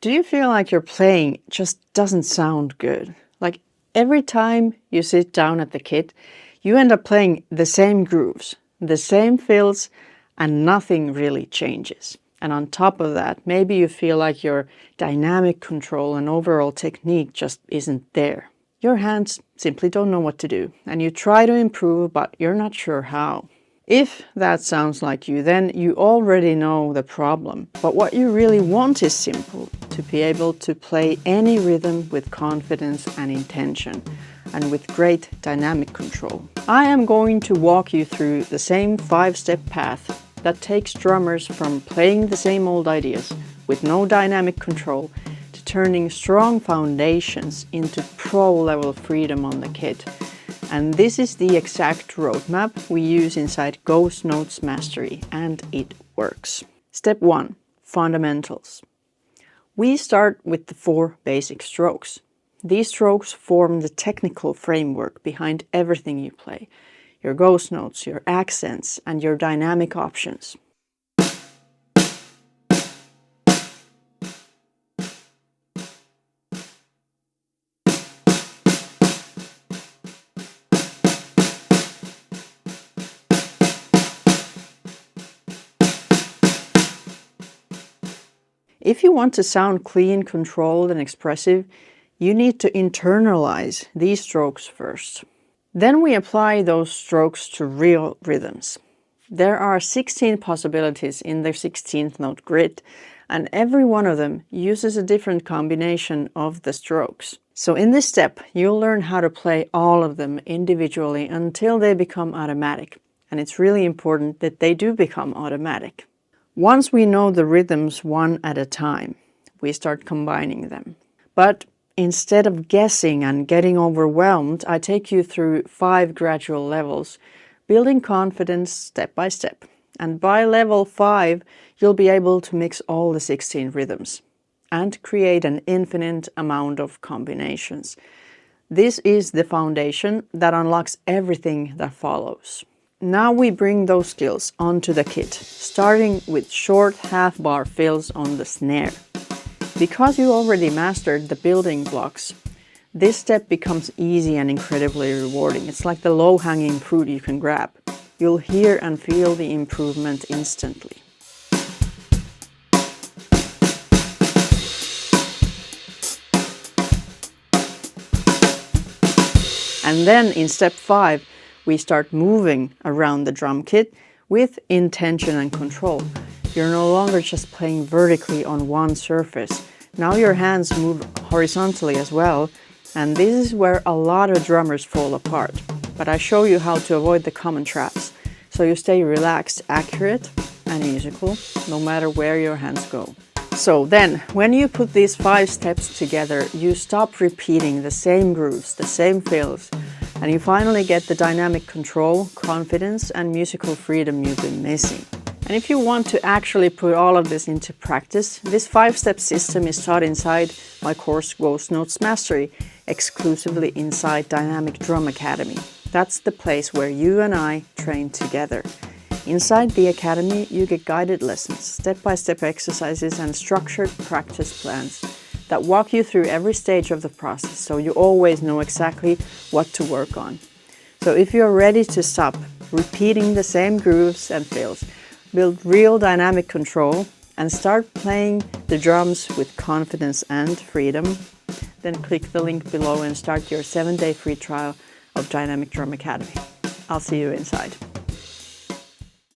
Do you feel like your playing just doesn't sound good? Like every time you sit down at the kit, you end up playing the same grooves, the same fills, and nothing really changes. And on top of that, maybe you feel like your dynamic control and overall technique just isn't there. Your hands simply don't know what to do, and you try to improve, but you're not sure how. If that sounds like you, then you already know the problem. But what you really want is simple, to be able to play any rhythm with confidence and intention, and with great dynamic control. I am going to walk you through the same 5-step path that takes drummers from playing the same old ideas with no dynamic control to turning strong foundations into pro-level freedom on the kit. And this is the exact roadmap we use inside Ghost Notes Mastery, and it works. Step 1. Fundamentals. We start with the 4 basic strokes. These strokes form the technical framework behind everything you play. Your ghost notes, your accents, and your dynamic options. If you want to sound clean, controlled, and expressive, you need to internalize these strokes first. Then we apply those strokes to real rhythms. There are 16 possibilities in the 16th note grid, and every one of them uses a different combination of the strokes. So in this step, you'll learn how to play all of them individually until they become automatic. And it's really important that they do become automatic. Once we know the rhythms one at a time, we start combining them. But instead of guessing and getting overwhelmed, I take you through 5 gradual levels, building confidence step by step. And by level 5, you'll be able to mix all the 16 rhythms and create an infinite amount of combinations. This is the foundation that unlocks everything that follows. Now we bring those skills onto the kit, starting with short half-bar fills on the snare. Because you already mastered the building blocks, this step becomes easy and incredibly rewarding. It's like the low-hanging fruit you can grab. You'll hear and feel the improvement instantly. And then in step 5, we start moving around the drum kit with intention and control. You're no longer just playing vertically on one surface. Now your hands move horizontally as well, and this is where a lot of drummers fall apart. But I show you how to avoid the common traps, so you stay relaxed, accurate, and musical, no matter where your hands go. So then, when you put these 5 steps together, you stop repeating the same grooves, the same fills, and you finally get the dynamic control, confidence, and musical freedom you've been missing. And if you want to actually put all of this into practice, this 5-step system is taught inside my course Ghost Notes Mastery, exclusively inside Dynamic Drum Academy. That's the place where you and I train together. Inside the Academy, you get guided lessons, step-by-step exercises, and structured practice plans that walk you through every stage of the process, so you always know exactly what to work on. So if you're ready to stop repeating the same grooves and fills, build real dynamic control, and start playing the drums with confidence and freedom, then click the link below and start your 7-day free trial of Dynamic Drum Academy. I'll see you inside.